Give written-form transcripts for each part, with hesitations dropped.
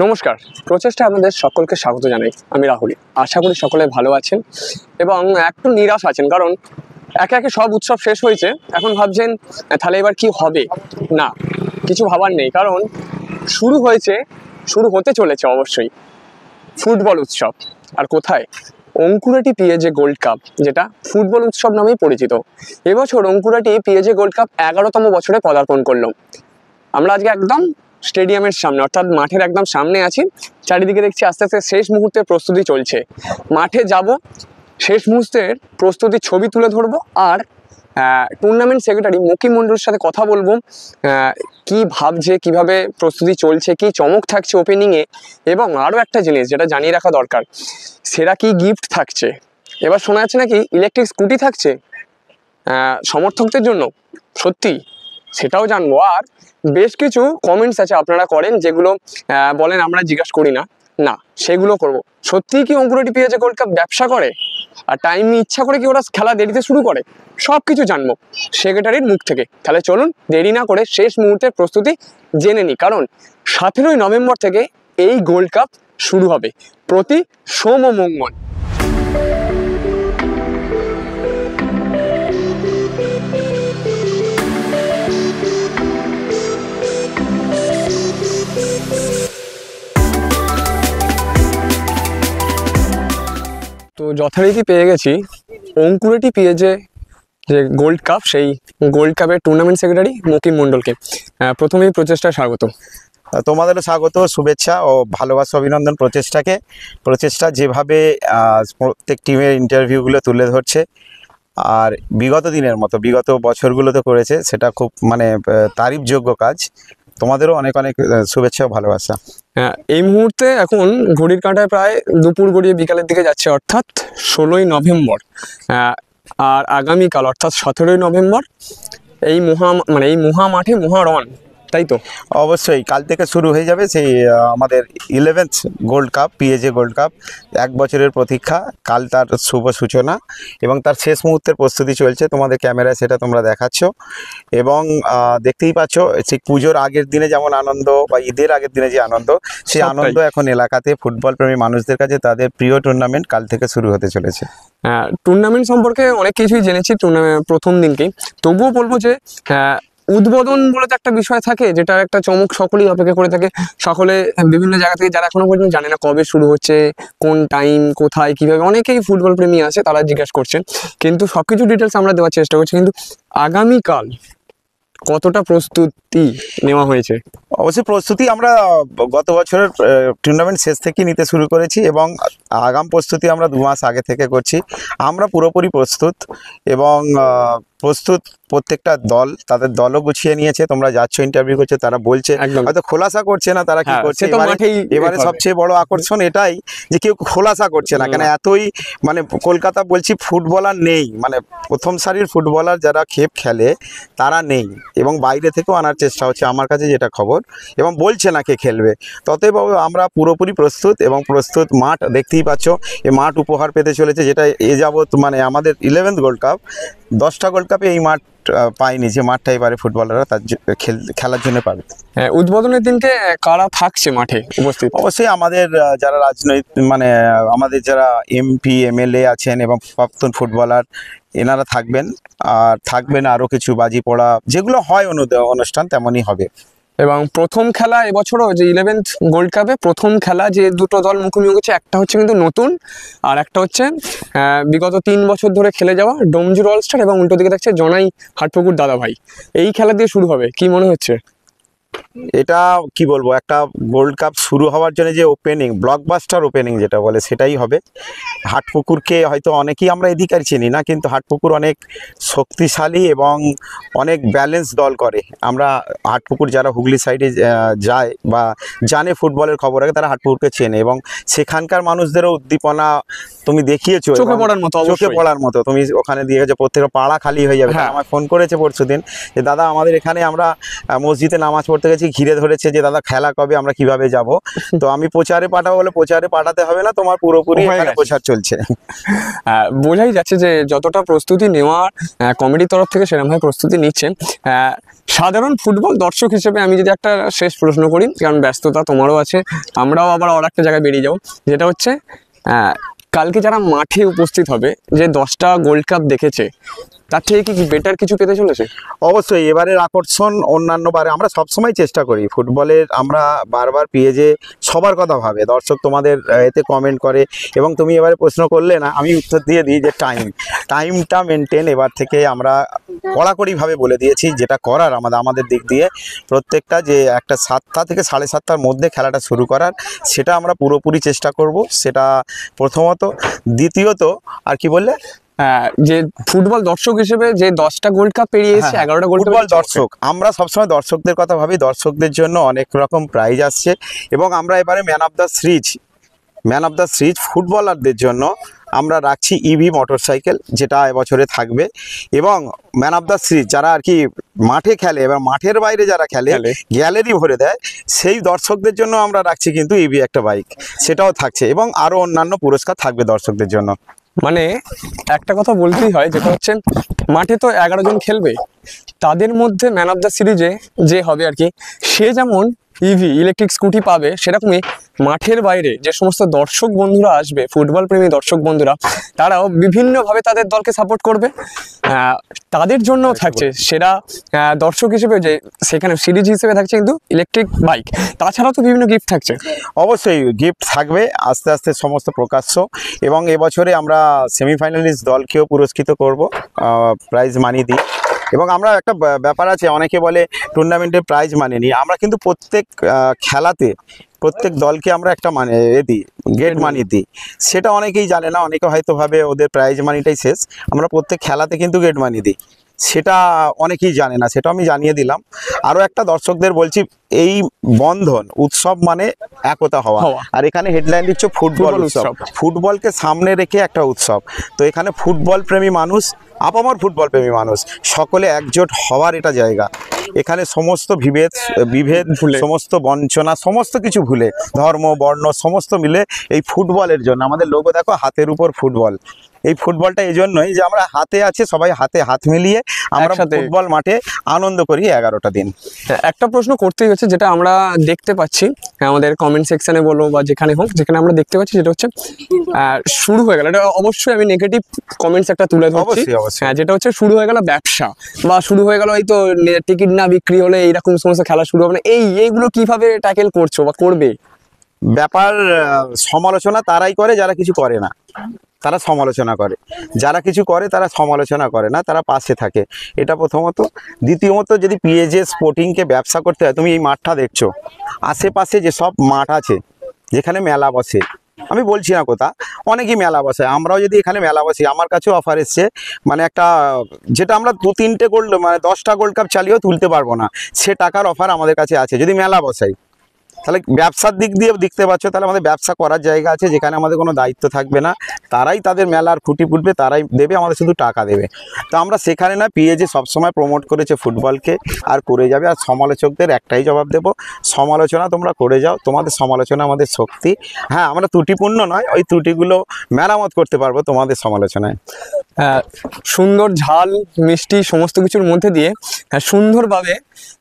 নমস্কার, প্রচেষ্টা আমাদের সকলকে স্বাগত জানাই। আমি রাহুল। আশা করি সকলে ভালো আছেন এবং একটু নিরাশ আছেন, কারণ একে একে সব উৎসব শেষ হয়েছে। এখন ভাবছেন তাহলে এবার কি হবে। না, কিছু ভাবার নেই, কারণ শুরু হতে চলেছে অবশ্যই ফুটবল উৎসব। আর কোথায়? অঙ্কুরাটি পিএজে গোল্ড কাপ, যেটা ফুটবল উৎসব নামেই পরিচিত। এবছর অঙ্কুরাটি পিএজে গোল্ড কাপ 11তম বছরে পদার্পণ করলো। আমরা আজকে একদম স্টেডিয়ামের সামনে, অর্থাৎ মাঠের একদম সামনে আছি। চারিদিকে দেখছি আস্তে আস্তে শেষ মুহূর্তের প্রস্তুতি চলছে। মাঠে যাব, শেষ মুহূর্তের প্রস্তুতির ছবি তুলে ধরবো, আর টুর্নামেন্ট সেক্রেটারি মকিম মণ্ডলের সাথে কথা বলবো। কি ভাবছে, কিভাবে প্রস্তুতি চলছে, কি চমক থাকছে ওপেনিংয়ে, এবং আরও একটা জিনিস যেটা জানিয়ে রাখা দরকার, সেরা কি গিফট থাকছে। এবার শোনা যাচ্ছে নাকি ইলেকট্রিক স্কুটি থাকছে সমর্থকদের জন্য, সত্যি সেটাও জানবো। আর বেশ কিছু কমেন্টস আছে আপনারা করেন, যেগুলো বলেন আমরা জিজ্ঞাসা করি না, না সেগুলো করব। সত্যিই কি অঙ্কুরাটি পিএজে গোল্ড কাপ ব্যবসা করে, আর টাইম ইচ্ছা করে কি ওরা খেলা দেরিতে শুরু করে, সব কিছু জানবো সেক্রেটারির মুখ থেকে। তাহলে চলুন দেরি না করে শেষ মুহূর্তের প্রস্তুতি জেনে নিই, কারণ 17ই নভেম্বর থেকে এই গোল্ড কাপ শুরু হবে প্রতি সোম ও মঙ্গল। তো যথারীতি পেয়ে গেছি অঙ্কুরাটি পিএজে যে গোল্ড কাপ, সেই গোল্ড কাপের টুর্নামেন্ট সেক্রেটারি মকিম মণ্ডলকে। প্রথমেই প্রচেষ্টা স্বাগত। তোমাদেরও স্বাগত, শুভেচ্ছা ও ভালোবাসা, অভিনন্দন প্রচেষ্টা যেভাবে প্রত্যেক টিমের ইন্টারভিউগুলো তুলে ধরছে, আর বিগত দিনের মতো বিগত বছরগুলোতে করেছে, সেটা খুব তারিফযোগ্য কাজ। তোমাদেরও অনেক অনেক শুভেচ্ছা ও ভালোবাসা। এই মুহূর্তে এখন ঘড়ির কাঁটায় প্রায় দুপুর গড়িয়ে বিকালের দিকে যাচ্ছে, অর্থাৎ 16ই নভেম্বর। আর আগামীকাল অর্থাৎ 17ই নভেম্বর এই মহা মাঠে মহারণ, তাই তো? অবশ্যই কাল থেকে শুরু হয়ে যাবে সেই আমাদের 11th gold cup, PAJ gold cup. 1 বছরের প্রতীক্ষা, কাল তার শুভ সূচনা এবং তার শেষ মুহূর্তের প্রস্তুতি চলছে। তোমাদের ক্যামেরায় সেটা তোমরা দেখাচ্ছ এবং দেখতেই পাচ্ছ, ঠিক পুজোর আগের দিনে যেমন আনন্দ বা ঈদের আগের দিনে যে আনন্দ, সেই আনন্দ এখন এলাকাতে ফুটবল প্রেমী মানুষদের কাছে তাদের প্রিয় টুর্নামেন্ট কাল থেকে শুরু হতে চলেছে। টুর্নামেন্ট সম্পর্কে অনেক কিছুই জেনেছি প্রথম দিনকেই, তবুও বলবো যে উদ্বোধন বলে তো একটা বিষয় থাকে, যেটা একটা চমক সকলেই অপেক্ষা করে থাকে। সকলে বিভিন্ন জায়গা থেকে, যারা এখনো পর্যন্ত জানে না কবে শুরু হচ্ছে, কোন টাইম, কোথায়, কিভাবে, অনেকেই ফুটবল প্রেমী আছে তারা জিজ্ঞাসা করছেন, কিন্তু সবকিছু ডিটেলস আমরা দেওয়ার চেষ্টা করছি। কিন্তু আগামীকাল কতটা প্রস্তুতি নেওয়া হয়েছে? অবশ্যই প্রস্তুতি আমরা গত বছরের টুর্নামেন্ট শেষ থেকেই নিতে শুরু করেছি এবং আগাম প্রস্তুতি আমরা 2 মাস আগে থেকে করছি। আমরা পুরোপুরি প্রস্তুত এবং প্রস্তুত প্রত্যেকটা দল, তাদের দলও গুছিয়ে নিয়েছে। তোমরা যাচ্ছ, ইন্টারভিউ করছে, তারা বলছে, হয়তো খোলাসা করছে না তারা কি করছে। এবারে সবচেয়ে বড় আকর্ষণ এটাই যে কেউ খোলাসা করছে না, কেন এতই কলকাতা বলছি ফুটবলার নেই, প্রথম সারির ফুটবলার যারা খেলে তারা নেই, এবং বাইরে থেকেও আনার চেষ্টা হচ্ছে আমার কাছে যেটা খবর, এবং বলছে না কে খেলবে। ততএব আমরা পুরোপুরি প্রস্তুত এবং প্রস্তুত। মাঠ দেখতেই পাচ্ছ, এই মাঠ উপহার পেতে চলেছে, যেটা এ যাবৎ আমাদের 11th গোল্ড কাপ, 10টা গোল্ড কাপে এই মাঠ পাইনি, যে মাঠটা এবারে ফুটবলাররা তার খেলার জন্য পাবে। উদ্বোধনের দিনকে কারা থাকছে মাঠে উপস্থিত? অবশ্যই আমাদের যারা আমাদের যারা এমপি এমএলএ আছেন এবং প্রাক্তন ফুটবলার, এনারা থাকবেন। আর থাকবেন আরও কিছু বাজি পড়া, যেগুলো হয় অনুষ্ঠান তেমনই হবে। এবং প্রথম খেলা এবছরও যে 11th গোল্ড কাপে প্রথম খেলা যে দুটো দল মুখোমুখি হচ্ছে, একটা হচ্ছে কিন্তু নতুন, আর একটা হচ্ছে বিগত 3 বছর ধরে খেলে যাওয়া ডোমজুর অলস্টার, এবং উল্টো দিকে থাকছে জনাই হাটপুকুর দাদাভাই। এই খেলা দিয়ে শুরু হবে, কি মনে হচ্ছে? এটা কি বলবো, একটা গোল্ড কাপ শুরু হওয়ার জন্য যে ওপেনিং, ব্লকবাস্টার ওপেনিং যেটা বলে, সেটাই হবে। হাটপুকুরকে হয়তো অনেকেই আমরা এদিকার চিনি না, কিন্তু হাটপুকুর অনেক শক্তিশালী এবং অনেক ব্যালেন্স দল করে। আমরা হাটপুকুর যারা হুগলি সাইডে যায় বা জানে ফুটবলের খবর আগে, তারা হাটপুকুরকে চেনে, এবং সেখানকার মানুষদেরও উদ্দীপনা তুমি দেখিয়েছো, চোখে পড়ার মতো। তুমি ওখানে দিয়ে প্রত্যেকটা পাড়া খালি হয়ে যাবে। আমায় ফোন করেছে পরশুদিন যে দাদা, আমাদের এখানে আমরা মসজিদে নামাজ পড়তে করতে গেছি, ঘিরে ধরেছে যে দাদা খেলা কবে, আমরা কিভাবে যাব। তো আমি প্রচারে পাঠাবো বলে প্রচারে পাঠাতে হবে না, তোমার পুরোপুরি হয়ে এখানে গেছে। প্রচার চলছে। বোঝাই যাচ্ছে যে যতটা প্রস্তুতি নেওয়া কমিটির তরফ থেকে সেরকমভাবে প্রস্তুতি নিচ্ছে। সাধারণ ফুটবল দর্শক হিসেবে আমি যদি একটা শেষ প্রশ্ন করি, কারণ ব্যস্ততা তোমারও আছে, আমরাও আবার আর একটা জায়গায় বেরিয়ে যাবো, যেটা হচ্ছে কালকে যারা মাঠে উপস্থিত হবে, যে 10টা গোল্ড কাপ দেখেছে, তার থেকে কি বেটার কিছু পেতে চলেছে? অবশ্যই এবারের আকর্ষণ অন্যান্য বারে আমরা সবসময় চেষ্টা করি ফুটবলের, আমরা বারবার পেজে সবার কথা ভাবে, দর্শক তোমাদের এতে কমেন্ট করে, এবং তুমি এবারে প্রশ্ন করলে না, আমি উত্তর দিয়ে দিই যে টাইমটা মেনটেন এবার থেকে আমরা কড়াকড়িভাবে বলে দিয়েছি, যেটা করার আমাদের দিক দিয়ে প্রত্যেকটা, যে একটা 7টা থেকে 7:30টার মধ্যে খেলাটা শুরু করার, সেটা আমরা পুরোপুরি চেষ্টা করব। সেটা প্রথমত। দ্বিতীয়ত আর কি বললে, যে ফুটবল দর্শক হিসেবে যে 10টা গোল্ড কাপ পেরিয়ে এসেছে, 11টা গোল্ড ফুটবল দর্শক, আমরা সবসময় দর্শকদের কথা ভাবি, দর্শকদের জন্য অনেক রকম প্রাইজ আসছে, এবং আমরা এবারে ম্যান অফ দ্য সিরিজ ফুটবলারদের জন্য আমরা রাখছি ইভি মোটরসাইকেল, যেটা এবছরে থাকবে। এবং ম্যান অফ দ্য সিরিজ যারা আর কি মাঠে খেলে, এবার মাঠের বাইরে যারা খেলে গ্যালারি ভরে দেয়, সেই দর্শকদের জন্য আমরা রাখছি কিন্তু ইভি একটা বাইক, সেটাও থাকছে, এবং আরও অন্যান্য পুরস্কার থাকবে দর্শকদের জন্য। মানে একটা কথা বলতেই হয়, যেটা হচ্ছে মাঠে তো 11 জন খেলবে, তাদের মধ্যে ম্যান অফ দ্য সিরিজে যে হবে আর কি, সে যেমন ইভি ইলেকট্রিক স্কুটি পাবে, সেরকমই মাঠের বাইরে যে সমস্ত দর্শক বন্ধুরা আসবে, ফুটবল প্রেমী দর্শক বন্ধুরা, তারাও বিভিন্নভাবে তাদের দলকে সাপোর্ট করবে। তাদের জন্যও থাকছে সেরা দর্শক হিসেবে, যে সেখানে সিরিজ হিসেবে থাকছে কিন্তু ইলেকট্রিক বাইক, তাছাড়াও তো বিভিন্ন গিফট থাকছে। অবশ্যই গিফট থাকবে আস্তে আস্তে সমস্ত প্রকাশ্য, এবং এবছরে আমরা সেমিফাইনালিস্ট দলকেও পুরস্কৃত করব প্রাইজ মানি দিই। এবং আমরা একটা ব্যাপার আছে, অনেকে বলে টুর্নামেন্টের প্রাইজ মানি নিই, আমরা কিন্তু প্রত্যেক খেলাতে প্রত্যেক দলকে আমরা একটা মানে দিই, গেট মানি দিই। সেটা অনেকেই জানে না, অনেকে হয়তো ভাবে ওদের প্রাইজ মানিটাই শেষ, আমরা প্রত্যেক খেলাতে কিন্তু গেট মানি দিই, সেটা অনেকেই জানে না, সেটা আমি জানিয়ে দিলাম। আরও একটা দর্শকদের বলছি, এই বন্ধন উৎসব মানে একতা হওয়া, আর এখানে হেডলাইন দিচ্ছ ফুটবল উৎসব, ফুটবলকে সামনে রেখে একটা উৎসব। তো এখানে ফুটবল প্রেমী মানুষ, আপামর ফুটবল প্রেমী মানুষ সকলে একজোট হওয়ার এটা জায়গা। এখানে সমস্ত বিভেদ সমস্ত বঞ্চনা সমস্ত কিছু ভুলে, ধর্ম বর্ণ সমস্ত মিলে এই ফুটবলের জন্য, আমাদের লোগো দেখো হাতের উপর ফুটবল, এই ফুটবলটা এই জন্যই যে আমরা হাতে আছে, সবাই হাতে হাত মিলিয়ে আমরা ফুটবল মাঠে আনন্দ করি 11টা দিন। একটা প্রশ্ন করতেই হচ্ছে, যেটা আমরা দেখতে পাচ্ছি আমাদের কমেন্ট সেকশনে বলো বা যেখানে হোক, যেখানে আমরা দেখতে পাচ্ছি, যেটা হচ্ছে শুরু হয়ে গেল, এটা অবশ্যই আমি নেগেটিভ কমেন্টস একটা তুলে ধরছি, যেটা হচ্ছে শুরু হয়ে গেল ব্যবসা, বা শুরু হয়ে গেল এই তো টিকিট না বিক্রি হলে এইরকম সমস্ত খেলা শুরু হবে না, এইগুলো কিভাবে ট্যাকেল করছো বা করবে? ব্যাপার সমালোচনা তারাই করে যারা কিছু করে না, তারা সমালোচনা করে, যারা কিছু করে তারা সমালোচনা করে না, তারা পাশে থাকে, এটা প্রথমত। দ্বিতীয়ত, যদি পিএজে স্পোর্টিংকে ব্যবসা করতে হয়, তুমি এই মাঠটা দেখছো, আশেপাশে যেসব মাঠ আছে যেখানে মেলা বসে, আমি বলছি না কোথা, অনেকই মেলা বসে, আমরাও যদি এখানে মেলা বসি, আমার কাছেও অফার এসছে, মানে একটা যেটা আমরা 2-3টে গোল্ড মানে 10টা গোল্ড কাপ চালিয়েও তুলতে পারবো না, সে টাকার অফার আমাদের কাছে আছে যদি মেলা বসাই। তাহলে ব্যবসার দিক দিয়ে দেখতে পাচ্ছ, তাহলে আমাদের ব্যবসা করার জায়গা আছে, যেখানে আমাদের কোনো দায়িত্ব থাকবে না, তারাই তাদের মেলার খুঁটি পুটবে, তারাই দেবে, আমাদের শুধু টাকা দেবে। তো আমরা সেখানে না, পিএজে সবসময় প্রমোট করেছে ফুটবলকে, আর করে যাবে। আর সমালোচকদের একটাই জবাব দেব, সমালোচনা তোমরা করে যাও, তোমাদের সমালোচনা আমাদের শক্তি। হ্যাঁ, আমরা ত্রুটিপূর্ণ নয়, ওই ত্রুটিগুলো মেরামত করতে পারবো তোমাদের সমালোচনায়। সুন্দর ঝাল মিষ্টি সমস্ত কিছুর মধ্যে দিয়ে সুন্দরভাবে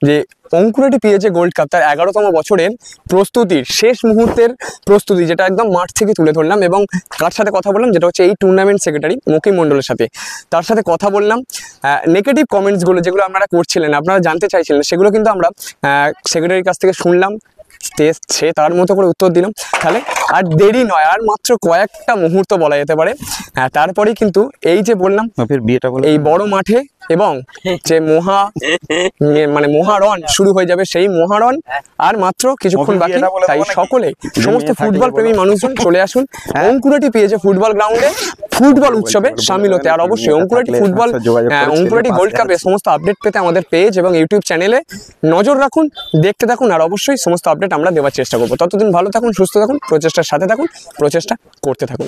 যে অঙ্কুরেটি পিএজে গোল্ড কাপ তার 11তম বছরের প্রস্তুতির শেষ মুহূর্তের প্রস্তুতি, যেটা একদম মাঠ থেকে তুলে ধরলাম, এবং কার সাথে কথা বললাম, যেটা হচ্ছে এই টুর্নামেন্ট সেক্রেটারি মকিম মণ্ডলের সাথে, তার সাথে কথা বললাম। নেগেটিভ কমেন্টসগুলো যেগুলো আপনারা করছিলেন, আপনারা জানতে চাইছিলেন, সেগুলো কিন্তু আমরা সেক্রেটারির কাছ থেকে শুনলাম, সে তার মতো করে উত্তর দিলাম। তাহলে আর দেরি নয়, আর মাত্র কয়েকটা মুহূর্ত বলা যেতে পারে, তারপরেই কিন্তু এই যে বললাম এই বড় মাঠে এবং যে মহারণ শুরু হয়ে যাবে, সেই মহারণ আর মাত্র কিছুক্ষণ বাকি। তাই সকলে সমস্ত ফুটবল প্রেমী মানুষজন চলে আসুন অঙ্কুরেটি পিএজে ফুটবল গ্রাউন্ডে ফুটবল উৎসবে সামিল হতে। আর অবশ্যই অঙ্কুরেটি গোল্ড কাপের সমস্ত আপডেট পেতে আমাদের পেজ এবং ইউটিউব চ্যানেলে নজর রাখুন, দেখতে থাকুন, আর অবশ্যই সমস্ত আপডেট আমরা দেওয়ার চেষ্টা করবো। ততদিন ভালো থাকুন, সুস্থ থাকুন, প্রচেষ্টার সাথে থাকুন, প্রচেষ্টা করতে থাকুন।